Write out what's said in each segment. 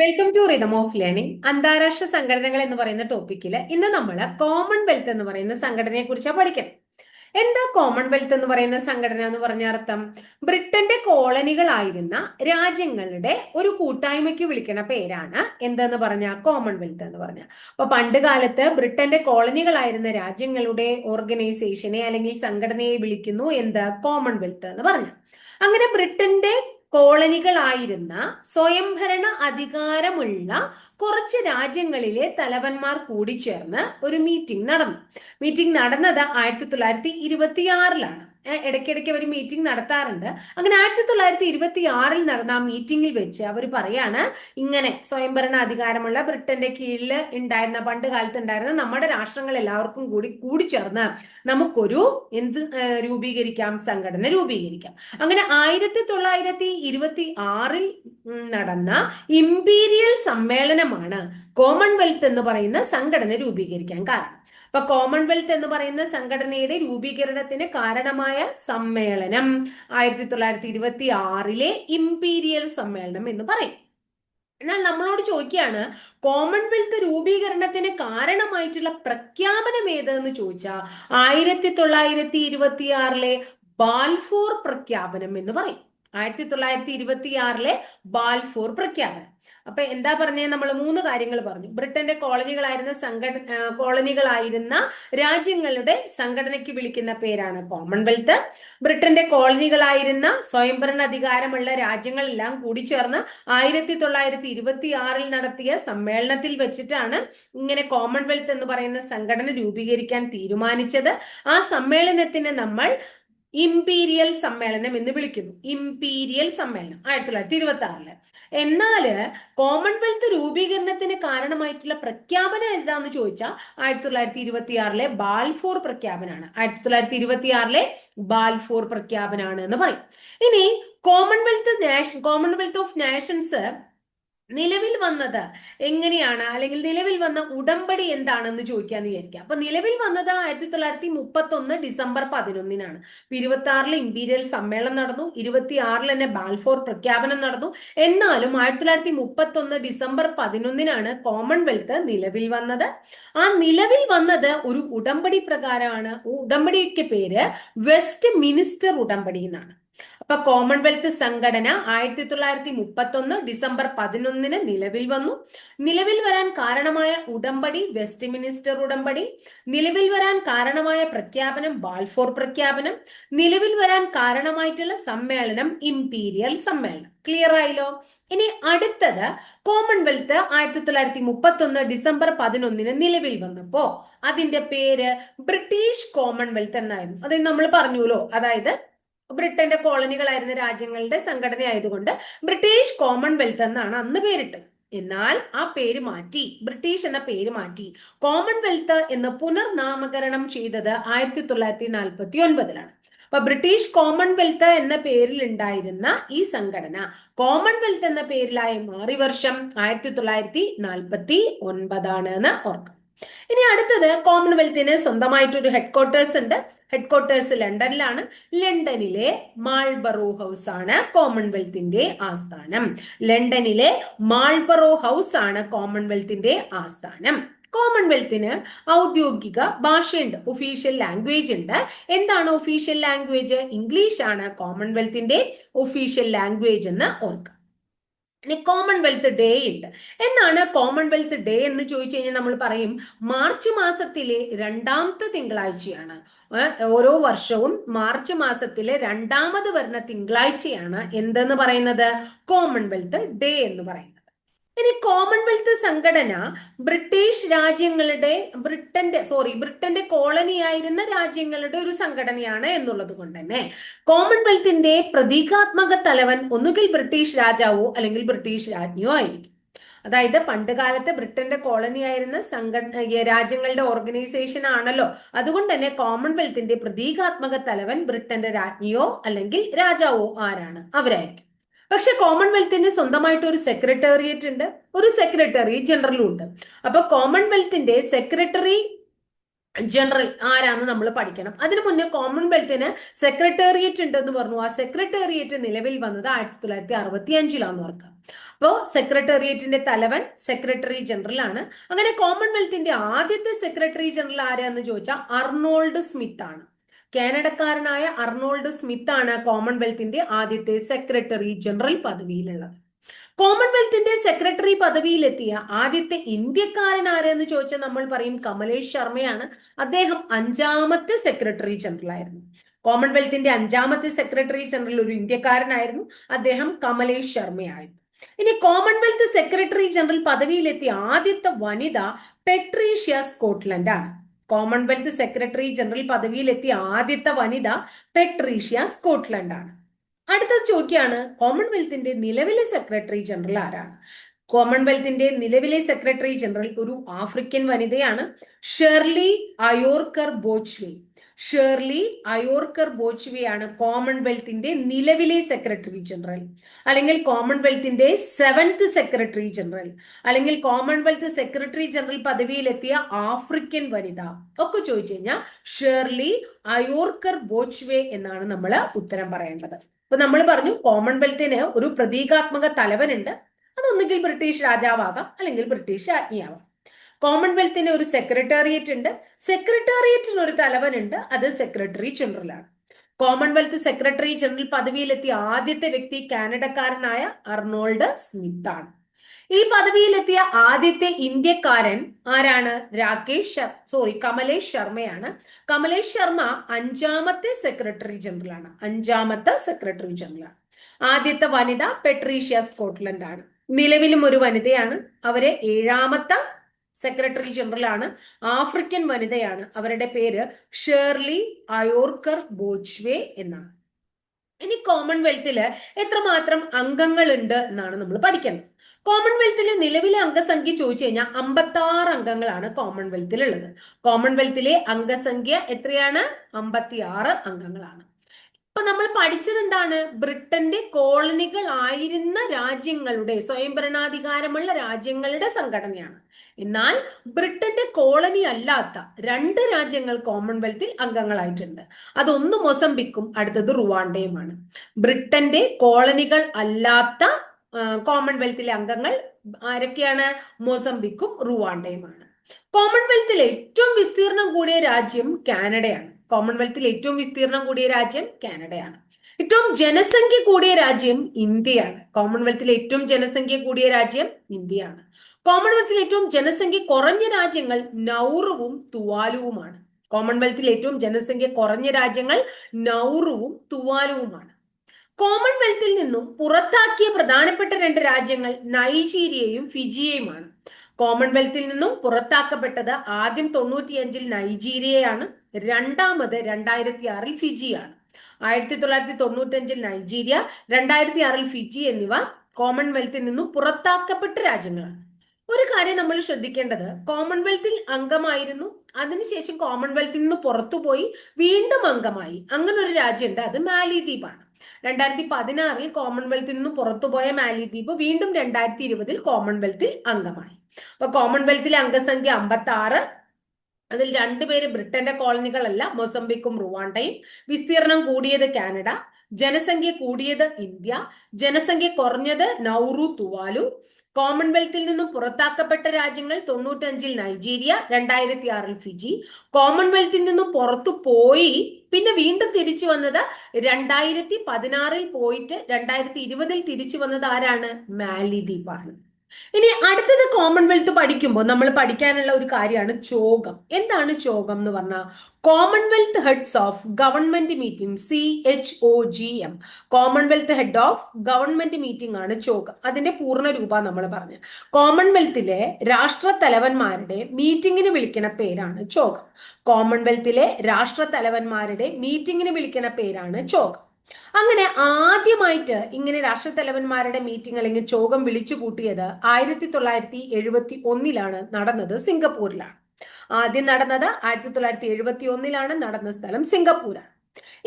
Welcome to rhythm of learning. അന്താരാഷ്ട്ര സംഘടനകൾ എന്ന് പറയുന്ന ടോപ്പിക്കിൽ ഇന്ന് നമ്മൾ കോമൺവെൽത്ത് എന്ന് പറയുന്ന സംഘടനയെ കുറിച്ചാണ് പഠിക്കണം. എന്താ കോമൺവെൽത്ത് എന്ന് പറയുന്ന സംഘടന എന്ന് പറഞ്ഞ അർത്ഥം? ബ്രിട്ടന്റെ കോളനികളായിരുന്ന രാജ്യങ്ങളുടെ ഒരു കൂട്ടായ്മയ്ക്ക് വിളിക്കുന്ന പേരാണ് എന്തെന്ന് പറഞ്ഞ കോമൺവെൽത്ത് എന്ന് പറഞ്ഞ. അപ്പൊ പണ്ട് കാലത്ത് ബ്രിട്ടന്റെ കോളനികളായിരുന്ന രാജ്യങ്ങളുടെ ഓർഗനൈസേഷനെ അല്ലെങ്കിൽ സംഘടനയെ വിളിക്കുന്നു എന്ത്? കോമൺവെൽത്ത് എന്ന് പറഞ്ഞ. അങ്ങനെ ബ്രിട്ടന്റെ കോളനികളായിരുന്ന സ്വയംഭരണ അധികാരമുള്ള കുറച്ച് രാജ്യങ്ങളിലെ തലവന്മാർ കൂടിച്ചേർന്ന് ഒരു മീറ്റിംഗ് നടന്നു. മീറ്റിംഗ് നടന്നത് 1926 ഇടയ്ക്കിടയ്ക്ക് അവർ മീറ്റിംഗ് നടത്താറുണ്ട്. അങ്ങനെ 1926 നടന്ന ആ മീറ്റിംഗിൽ വെച്ച് അവർ പറയാണ്, ഇങ്ങനെ സ്വയംഭരണ അധികാരമുള്ള ബ്രിട്ടന്റെ കീഴിൽ ഉണ്ടായിരുന്ന പണ്ട് കാലത്ത് ഉണ്ടായിരുന്ന നമ്മുടെ രാഷ്ട്രങ്ങൾ എല്ലാവർക്കും കൂടിച്ചേർന്ന് നമുക്കൊരു രൂപീകരിക്കാം, സംഘടന രൂപീകരിക്കാം. അങ്ങനെ 1926 നടന്ന ഇംപീരിയൽ സമ്മേളനമാണ് കോമൺവെൽത്ത് എന്ന് പറയുന്ന സംഘടന രൂപീകരിക്കാൻ കാരണം. അപ്പൊ കോമൺവെൽത്ത് എന്ന് പറയുന്ന സംഘടനയുടെ രൂപീകരണത്തിന് കാരണമായ സമ്മേളനം 1926 ഇംപീരിയൽ സമ്മേളനം എന്ന് പറയും. എന്നാൽ നമ്മളോട് ചോദിക്കുകയാണ്, കോമൺവെൽത്ത് രൂപീകരണത്തിന് കാരണമായിട്ടുള്ള പ്രഖ്യാപനം ഏതെന്ന് ചോദിച്ചാൽ 1926 ബാൽഫോർ പ്രഖ്യാപനം എന്ന് പറയും. 1926 ബാൽഫോർ പ്രഖ്യാപനം. അപ്പൊ എന്താ പറഞ്ഞേ? നമ്മൾ 3 കാര്യങ്ങൾ പറഞ്ഞു. ബ്രിട്ടന്റെ കോളനികളായിരുന്ന രാജ്യങ്ങളുടെ സംഘടനയ്ക്ക് വിളിക്കുന്ന പേരാണ് കോമൺവെൽത്ത്. ബ്രിട്ടന്റെ കോളനികളായിരുന്ന സ്വയംഭരണ അധികാരമുള്ള രാജ്യങ്ങളെല്ലാം കൂടി ചേർന്ന് 1926 നടത്തിയ സമ്മേളനത്തിൽ വെച്ചിട്ടാണ് ഇങ്ങനെ കോമൺവെൽത്ത് എന്ന് പറയുന്ന സംഘടന രൂപീകരിക്കാൻ തീരുമാനിച്ചത്. ആ സമ്മേളനത്തിന് നമ്മൾ ഇംപീരിയൽ സമ്മേളനം എന്ന് വിളിക്കുന്നു. ഇംപീരിയൽ സമ്മേളനം 1926. എന്നാല് കോമൺവെൽത്ത് രൂപീകരണത്തിന് കാരണമായിട്ടുള്ള പ്രഖ്യാപനം ഏതാന്ന് ചോദിച്ചാൽ 1926 ബാൽഫോർ പ്രഖ്യാപനമാണ്. 1926 ബാൽഫോർ പ്രഖ്യാപനമാണ് എന്ന് പറയും. ഇനി കോമൺവെൽത്ത് ഓഫ് നേഷൻസ് നിലവിൽ വന്നത് എങ്ങനെയാണ്, അല്ലെങ്കിൽ നിലവിൽ വന്ന ഉടമ്പടി എന്താണെന്ന് ചോദിക്കാന്ന് വിചാരിക്കാം. അപ്പൊ നിലവിൽ വന്നത് 1931 ഡിസംബർ 11 26 ഇംപീരിയൽ സമ്മേളനം നടന്നു. 26 തന്നെ ബാൽഫോർ പ്രഖ്യാപനം നടന്നു. എന്നാലും 1931 ഡിസംബർ 11 കോമൺവെൽത്ത് നിലവിൽ വന്നത്. ആ നിലവിൽ വന്നത് ഒരു ഉടമ്പടി പ്രകാരമാണ്. ഉടമ്പടിക്ക് പേര് വെസ്റ്റ് മിനിസ്റ്റർ ഉടമ്പടി എന്നാണ്. അപ്പൊ കോമൺവെൽത്ത് സംഘടന 1931 ഡിസംബർ 11 നിലവിൽ വന്നു. നിലവിൽ വരാൻ കാരണമായ ഉടമ്പടി വെസ്റ്റ് മിനിസ്റ്റർ ഉടമ്പടി. നിലവിൽ വരാൻ കാരണമായ പ്രഖ്യാപനം ബാൽഫോർ പ്രഖ്യാപനം. നിലവിൽ വരാൻ കാരണമായിട്ടുള്ള സമ്മേളനം ഇംപീരിയൽ സമ്മേളനം. ക്ലിയർ ആയല്ലോ? ഇനി അടുത്തത്, കോമൺവെൽത്ത് 1931 ഡിസംബർ 11 നിലവിൽ വന്നപ്പോ അതിന്റെ പേര് ബ്രിട്ടീഷ് കോമൺവെൽത്ത് എന്നായിരുന്നു. അത് നമ്മൾ പറഞ്ഞുല്ലോ. അതായത് ബ്രിട്ടന്റെ കോളനികളായിരുന്ന രാജ്യങ്ങളുടെ സംഘടന ആയതുകൊണ്ട് ബ്രിട്ടീഷ് കോമൺവെൽത്ത് എന്നാണ് അന്ന് പേരിട്ടത്. എന്നാൽ ആ പേര് മാറ്റി, ബ്രിട്ടീഷ് എന്ന പേര് മാറ്റി കോമൺവെൽത്ത് എന്ന് പുനർനാമകരണം ചെയ്തത് 1949. അപ്പൊ ബ്രിട്ടീഷ് കോമൺവെൽത്ത് എന്ന പേരിൽ ഉണ്ടായിരുന്ന ഈ സംഘടന കോമൺവെൽത്ത് എന്ന പേരിലായി മാറി വർഷം 1949 എന്ന് ഓർക്കണം. ഇനി അടുത്തത്, കോമൺവെൽത്തിന് സ്വന്തമായിട്ടൊരു ഹെഡ്ക്വാർട്ടേഴ്സ് ഉണ്ട്. ഹെഡ്ക്വാർട്ടേഴ്സ് ലണ്ടനിലാണ്. ലണ്ടനിലെ മാൾബറോ ഹൗസ് ആണ് കോമൺവെൽത്തിന്റെ ആസ്ഥാനം. ലണ്ടനിലെ മാൾബറോ ഹൗസ് ആണ് കോമൺവെൽത്തിന്റെ ആസ്ഥാനം. കോമൺവെൽത്തിന് ഔദ്യോഗിക ഭാഷയുണ്ട്, ഒഫീഷ്യൽ ലാംഗ്വേജ് ഉണ്ട്. എന്താണ് ഒഫീഷ്യൽ ലാംഗ്വേജ്? ഇംഗ്ലീഷ് ആണ് കോമൺവെൽത്തിന്റെ ഒഫീഷ്യൽ ലാംഗ്വേജ് എന്ന് ഓർക്കുക. ഇനി കോമൺവെൽത്ത് ഡേ ഉണ്ട്. എന്നാണ് കോമൺവെൽത്ത് ഡേ എന്ന് ചോദിച്ചു കഴിഞ്ഞാൽ നമ്മൾ പറയും മാർച്ച് മാസത്തിലെ 2ാമത്തെ തിങ്കളാഴ്ചയാണ്. ഓരോ വർഷവും മാർച്ച് മാസത്തിലെ 2ാമത് വരുന്ന തിങ്കളാഴ്ചയാണ് എന്തെന്ന് പറയുന്നത്? കോമൺവെൽത്ത് ഡേ എന്ന് പറയുന്നത്. ഇനി കോമൺവെൽത്ത് സംഘടന ബ്രിട്ടീഷ് രാജ്യങ്ങളുടെ ബ്രിട്ടന്റെ കോളനിയായിരുന്ന രാജ്യങ്ങളുടെ ഒരു സംഘടനയാണ് എന്നുള്ളത് കൊണ്ട് തന്നെ കോമൺവെൽത്തിന്റെ പ്രതീകാത്മക തലവൻ ഒന്നുകിൽ ബ്രിട്ടീഷ് രാജാവോ അല്ലെങ്കിൽ ബ്രിട്ടീഷ് രാജ്ഞിയോ ആയിരിക്കും. അതായത് പണ്ട് കാലത്ത് ബ്രിട്ടന്റെ കോളനിയായിരുന്ന രാജ്യങ്ങളുടെ ഓർഗനൈസേഷൻ ആണല്ലോ. അതുകൊണ്ട് തന്നെ കോമൺവെൽത്തിന്റെ പ്രതീകാത്മക തലവൻ ബ്രിട്ടന്റെ രാജ്ഞിയോ അല്ലെങ്കിൽ രാജാവോ ആരാണ്? അവരായിരിക്കും. പക്ഷെ കോമൺവെൽത്തിന് സ്വന്തമായിട്ട് ഒരു സെക്രട്ടേറിയറ്റ് ഉണ്ട്, ഒരു സെക്രട്ടറി ജനറലും ഉണ്ട്. അപ്പൊ കോമൺവെൽത്തിന്റെ സെക്രട്ടറി ജനറൽ ആരാന്ന് നമ്മൾ പഠിക്കണം. അതിനു മുന്നേ കോമൺവെൽത്തിന് സെക്രട്ടേറിയറ്റ് ഉണ്ടെന്ന് പറഞ്ഞു. ആ സെക്രട്ടേറിയറ്റ് നിലവിൽ വന്നത് 1965 ഓർക്കുക. അപ്പോ സെക്രട്ടേറിയറ്റിന്റെ തലവൻ സെക്രട്ടറി ജനറൽ ആണ്. അങ്ങനെ കോമൺവെൽത്തിന്റെ ആദ്യത്തെ സെക്രട്ടറി ജനറൽ ആരാന്ന് ചോദിച്ചാൽ അർണോൾഡ് സ്മിത്ത് ആണ്. കാനഡക്കാരനായ അർണോൾഡ് സ്മിത്ത് ആണ് കോമൺവെൽത്തിന്റെ ആദ്യത്തെ സെക്രട്ടറി ജനറൽ പദവിയിലുള്ളത്. കോമൺവെൽത്തിന്റെ സെക്രട്ടറി പദവിയിലെത്തിയ ആദ്യത്തെ ഇന്ത്യക്കാരൻ ആരെന്ന് ചോദിച്ചാൽ നമ്മൾ പറയും കമലേഷ് ശർമ്മയാണ്. അദ്ദേഹം 5ാമത്തെ സെക്രട്ടറി ജനറൽ ആയിരുന്നു. കോമൺവെൽത്തിന്റെ 5ാമത്തെ സെക്രട്ടറി ജനറൽ ഒരു ഇന്ത്യക്കാരനായിരുന്നു. അദ്ദേഹം കമലേഷ് ശർമ്മയായിരുന്നു. ഇനി കോമൺവെൽത്ത് സെക്രട്ടറി ജനറൽ പദവിയിലെത്തിയ ആദ്യത്തെ വനിത പെട്രീഷ്യ സ്കോട്ട്ലൻഡ് ആണ്. കോമൺവെൽത്ത് സെക്രട്ടറി ജനറൽ പദവിയിലെത്തിയ ആദ്യത്തെ വനിത പെട്രീഷ്യ സ്കോട്ട്ലൻഡ് ആണ്. അടുത്ത ചോദ്യമാണ് കോമൺവെൽത്തിന്റെ നിലവിലെ സെക്രട്ടറി ജനറൽ ആരാണ്? കോമൺവെൽത്തിന്റെ നിലവിലെ സെക്രട്ടറി ജനറൽ ഒരു ആഫ്രിക്കൻ വനിതയാണ്, ഷേർലി അയോർക്കർ ബോച്ച്വേ. ഷേർലി അയോർക്കർ ബോച്ച്വേ ആണ് കോമൺവെൽത്തിന്റെ നിലവിലെ സെക്രട്ടറി ജനറൽ, അല്ലെങ്കിൽ കോമൺവെൽത്തിന്റെ 7th സെക്രട്ടറി ജനറൽ, അല്ലെങ്കിൽ കോമൺവെൽത്ത് സെക്രട്ടറി ജനറൽ പദവിയിലെത്തിയ ആഫ്രിക്കൻ വനിത ഒക്കെ ചോദിച്ചു കഴിഞ്ഞാൽ ഷേർലി അയോർക്കർ ബോച്ച്വേ എന്നാണ് നമ്മൾ ഉത്തരം പറയേണ്ടത്. അപ്പൊ നമ്മൾ പറഞ്ഞു കോമൺവെൽത്തിന് ഒരു പ്രതീകാത്മക തലവനുണ്ട്. അതൊന്നുകിൽ ബ്രിട്ടീഷ് രാജാവാകാം, അല്ലെങ്കിൽ ബ്രിട്ടീഷ് രാജ്ഞിയാവാം. കോമൺവെൽത്തിന് ഒരു സെക്രട്ടേറിയറ്റ് ഉണ്ട്. സെക്രട്ടേറിയറ്റിന് ഒരു തലവനുണ്ട്, അത് സെക്രട്ടറി ജനറൽ ആണ്. കോമൺവെൽത്ത് സെക്രട്ടറി ജനറൽ പദവിയിലെത്തിയ ആദ്യത്തെ വ്യക്തി കാനഡക്കാരനായ അർണോൾഡ് സ്മിത്ത് ആണ്. ഈ പദവിയിലെത്തിയ ആദ്യത്തെ ഇന്ത്യക്കാരൻ ആരാണ്? കമലേഷ് ശർമ്മയാണ്. കമലേഷ് ശർമ്മ 5ാമത്തെ സെക്രട്ടറി ജനറൽ ആണ്. 5ാമത്തെ സെക്രട്ടറി ജനറൽ ആണ്. ആദ്യത്തെ വനിത പെട്രീഷ്യ സ്കോട്ട്ലൻഡ് ആണ്. നിലവിലും ഒരു വനിതയാണ്. അവരെ 7ാമത്തെ സെക്രട്ടറി ജനറൽ ആണ്. ആഫ്രിക്കൻ വനിതയാണ്. അവരുടെ പേര് ഷേർലി അയോർക്കർ ബോച്ച്വേ എന്നാണ്. ഇനി കോമൺവെൽത്തില് എത്രമാത്രം അംഗങ്ങൾ ഉണ്ട് എന്നാണ് നമ്മൾ പഠിക്കേണ്ടത്. കോമൺവെൽത്തിലെ നിലവിലെ അംഗസംഖ്യ ചോദിച്ചു കഴിഞ്ഞാൽ 56 അംഗങ്ങളാണ് കോമൺവെൽത്തിലുള്ളത്. കോമൺവെൽത്തിലെ അംഗസംഖ്യ എത്രയാണ്? 56 അംഗങ്ങളാണ്. ഇപ്പൊ നമ്മൾ പഠിച്ചത് എന്താണ്? ബ്രിട്ടന്റെ കോളനികൾ ആയിരുന്ന രാജ്യങ്ങളുടെ, സ്വയംഭരണാധികാരമുള്ള രാജ്യങ്ങളുടെ സംഘടനയാണ്. എന്നാൽ ബ്രിട്ടന്റെ കോളനി അല്ലാത്ത 2 രാജ്യങ്ങൾ കോമൺവെൽത്തിൽ അംഗങ്ങളായിട്ടുണ്ട്. അതൊന്ന് മൊസംബിക്കും അടുത്തത് റുവാണ്ടയുമാണ്. ബ്രിട്ടന്റെ കോളനികൾ അല്ലാത്ത കോമൺവെൽത്തിലെ അംഗങ്ങൾ ആരൊക്കെയാണ്? മൊസംബിക്കും റുവാണ്ടയുമാണ്. കോമൺവെൽത്തിലെ ഏറ്റവും വിസ്തീർണം കൂടിയ രാജ്യം കാനഡയാണ്. കോമൺവെൽത്തിൽ ഏറ്റവും വിസ്തീർണം കൂടിയ രാജ്യം കാനഡയാണ്. ഏറ്റവും ജനസംഖ്യ കൂടിയ രാജ്യം ഇന്ത്യയാണ്. കോമൺവെൽത്തിൽ ഏറ്റവും ജനസംഖ്യ കൂടിയ രാജ്യം ഇന്ത്യയാണ്. കോമൺവെൽത്തിൽ ഏറ്റവും ജനസംഖ്യ കുറഞ്ഞ രാജ്യങ്ങൾ നൗറുവും തുവാലുവുമാണ്. കോമൺവെൽത്തിൽ ഏറ്റവും ജനസംഖ്യ കുറഞ്ഞ രാജ്യങ്ങൾ നൗറുവും തുവാലുവുമാണ്. കോമൺവെൽത്തിൽ നിന്നും പുറത്താക്കിയ പ്രധാനപ്പെട്ട 2 രാജ്യങ്ങൾ നൈജീരിയയും ഫിജിയുമാണ്. കോമൺവെൽത്തിൽ നിന്നും പുറത്താക്കപ്പെട്ടത് ആദ്യം 95-ൽ നൈജീരിയയാണ്, രണ്ടാമത് 2006-ൽ ഫിജിയാണ്. 1995-ൽ നൈജീരിയ, 2006-ൽ ഫിജി എന്നിവ കോമൺവെൽത്തിൽ നിന്നും പുറത്താക്കപ്പെട്ട രാജ്യങ്ങളാണ്. ഒരു കാര്യം നമ്മൾ ശ്രദ്ധിക്കേണ്ടത്, കോമൺവെൽത്തിൽ അംഗമായിരുന്നു, അതിനുശേഷം കോമൺവെൽത്തിൽ നിന്ന് പുറത്തുപോയി വീണ്ടും അംഗമായി. അങ്ങനെ ഒരു രാജ്യമുണ്ട്, അത് മാലിദ്വീപാണ്. 2016-ൽ കോമൺവെൽത്തിൽ നിന്ന് പുറത്തുപോയ മാലിദ്വീപ് വീണ്ടും 2020-ൽ കോമൺവെൽത്തിൽ അംഗമായി. അപ്പൊ കോമൺവെൽത്തിലെ അംഗസംഖ്യ 56. അതിൽ 2 പേര് ബ്രിട്ടന്റെ കോളനികളല്ല, മൊസംബിക്കും റുവാണ്ടയും. വിസ്തീർണം കൂടിയത് കാനഡ, ജനസംഖ്യ കൂടിയത് ഇന്ത്യ, ജനസംഖ്യ കുറഞ്ഞത് നൗറു തുവാലു. കോമൺവെൽത്തിൽ നിന്നും പുറത്താക്കപ്പെട്ട രാജ്യങ്ങൾ 95-ൽ നൈജീരിയ, 2006-ൽ ഫിജി. കോമൺവെൽത്തിൽ നിന്നും പുറത്തു പോയി പിന്നെ വീണ്ടും തിരിച്ചു വന്നത് 2016-ൽ പോയിട്ട് 2020-ൽ തിരിച്ചു വന്നത് ആരാണ്? മാലിദ്വീപാണ്. ഇനി അടുത്തത് കോമൺവെൽത്ത് പഠിക്കുമ്പോൾ നമ്മൾ പഠിക്കാനുള്ള ഒരു കാര്യമാണ് ചോഗം. എന്താണ് ചോഗം എന്ന് പറഞ്ഞാൽ Commonwealth heads of government meeting, CHOGM. Commonwealth head of government meeting ആണ് ചോഗം. അതിന്റെ പൂർണ്ണ രൂപ നമ്മൾ പറഞ്ഞു. കോമൺവെൽത്തിലെ രാഷ്ട്രത്തലവന്മാരുടെ മീറ്റിംഗിന് വിളിക്കുന്ന പേരാണ് ചോഗം. കോമൺവെൽത്തിലെ രാഷ്ട്രത്തലവന്മാരുടെ മീറ്റിംഗിന് വിളിക്കുന്ന പേരാണ് ചോഗം. അങ്ങനെ ആദ്യമായിട്ട് ഇങ്ങനെ രാഷ്ട്രത്തലവന്മാരുടെ മീറ്റിംഗ് അല്ലെങ്കിൽ ചോഗം വിളിച്ചു കൂട്ടിയത് 1971-ലാണ് നടന്നത്, സിംഗപ്പൂരിലാണ്. ആദ്യം നടന്നത് 1971-ലാണ്, നടന്ന സ്ഥലം സിംഗപ്പൂരാണ്.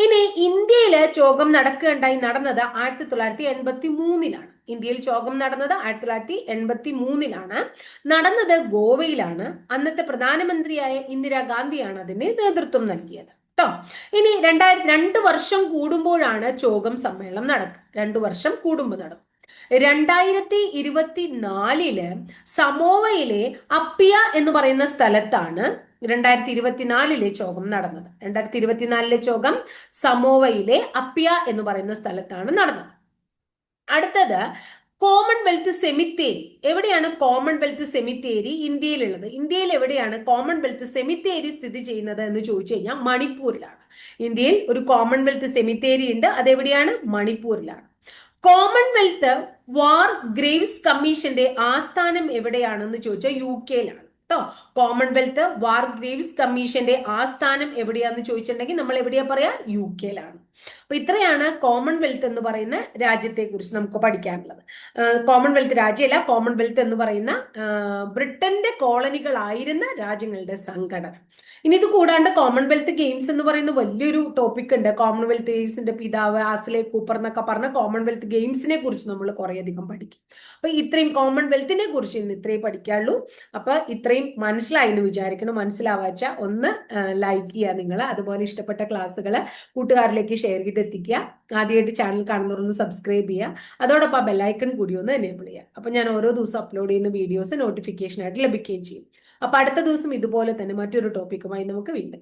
ഇനി ഇന്ത്യയില് ചോഗം നടന്നത് 1983-ലാണ്. ഇന്ത്യയിൽ ചോകം നടന്നത് 1983-ലാണ്. നടന്നത് ഗോവയിലാണ്. അന്നത്തെ പ്രധാനമന്ത്രിയായ ഇന്ദിരാഗാന്ധിയാണ് അതിന് നേതൃത്വം നൽകിയത് കേട്ടോ. ഇനി 2 വർഷം കൂടുമ്പോഴാണ് ചോഗം സമ്മേളനം നടക്കുക. 2 വർഷം കൂടുമ്പോൾ നടക്കും. 2024 സമോവയിലെ അപ്പിയ എന്ന് പറയുന്ന സ്ഥലത്താണ് 2024 ചോകം നടന്നത്. 2024 ചോകം സമോവയിലെ അപ്പിയ എന്ന് പറയുന്ന സ്ഥലത്താണ് നടന്നത്. അടുത്തത് കോമൺവെൽത്ത് സെമിത്തേരി. എവിടെയാണ് കോമൺവെൽത്ത് സെമിത്തേരി ഇന്ത്യയിലുള്ളത്? ഇന്ത്യയിൽ എവിടെയാണ് കോമൺവെൽത്ത് സെമിത്തേരി സ്ഥിതി ചെയ്യുന്നത് എന്ന് ചോദിച്ചു കഴിഞ്ഞാൽ മണിപ്പൂരിലാണ്. ഇന്ത്യയിൽ ഒരു കോമൺവെൽത്ത് സെമിത്തേരി ഉണ്ട്. അതെവിടെയാണ്? മണിപ്പൂരിലാണ്. കോമൺവെൽത്ത് വാർ ഗ്രേവ്സ് കമ്മീഷന്റെ ആസ്ഥാനം എവിടെയാണെന്ന് ചോദിച്ചാൽ UK-യിലാണ് കേട്ടോ. കോമൺവെൽത്ത് വാർ ഗ്രേവ്സ് കമ്മീഷന്റെ ആസ്ഥാനം എവിടെയാന്ന് ചോദിച്ചിട്ടുണ്ടെങ്കിൽ നമ്മൾ എവിടെയാ പറയാ? UK-യിലാണ്. അപ്പൊ ഇത്രയാണ് കോമൺവെൽത്ത് എന്ന് പറയുന്ന രാജ്യത്തെ കുറിച്ച് നമുക്ക് പഠിക്കാനുള്ളത്. കോമൺവെൽത്ത് രാജ്യമല്ല, കോമൺവെൽത്ത് എന്ന് പറയുന്ന ബ്രിട്ടന്റെ കോളനികളായിരുന്ന രാജ്യങ്ങളുടെ സംഘടന. ഇനി ഇത് കൂടാണ്ട് കോമൺവെൽത്ത് ഗെയിംസ് എന്ന് പറയുന്ന വലിയൊരു ടോപ്പിക് ഉണ്ട്. കോമൺവെൽത്ത് ഗെയിംസിന്റെ പിതാവ് ആസ്ലെ കൂപ്പർ എന്നൊക്കെ പറഞ്ഞ കോമൺവെൽത്ത് ഗെയിംസിനെ കുറിച്ച് നമ്മൾ കുറേയധികം പഠിക്കും. അപ്പൊ ഇത്രയും കോമൺവെൽത്തിനെ കുറിച്ച് ഇന്ന് ഇത്രയും പഠിക്കാനുള്ളൂ. അപ്പൊ ഇത്രയും മനസ്സിലായി എന്ന് വിചാരിക്കണം. മനസ്സിലാവാച്ച ഒന്ന് ലൈക്ക് ചെയ്യുക നിങ്ങൾ. അതുപോലെ ഇഷ്ടപ്പെട്ട ക്ലാസ്സുകൾ കൂട്ടുകാരിലേക്ക് ഷെയർ ചെയ്തെത്തിക്കുക. ആദ്യമായിട്ട് ചാനൽ കാണുന്നവരൊന്ന് സബ്സ്ക്രൈബ് ചെയ്യുക. അതോടൊപ്പം ആ ബെല്ലൈക്കൺ കൂടി ഒന്ന് എനേബിൾ ചെയ്യുക. അപ്പൊ ഞാൻ ഓരോ ദിവസം അപ്ലോഡ് ചെയ്യുന്ന വീഡിയോസ് നോട്ടിഫിക്കേഷൻ ആയിട്ട് ലഭിക്കുകയും ചെയ്യും. അപ്പൊ അടുത്ത ദിവസം ഇതുപോലെ തന്നെ മറ്റൊരു ടോപ്പിക്കുമായി നമുക്ക് വീണ്ടും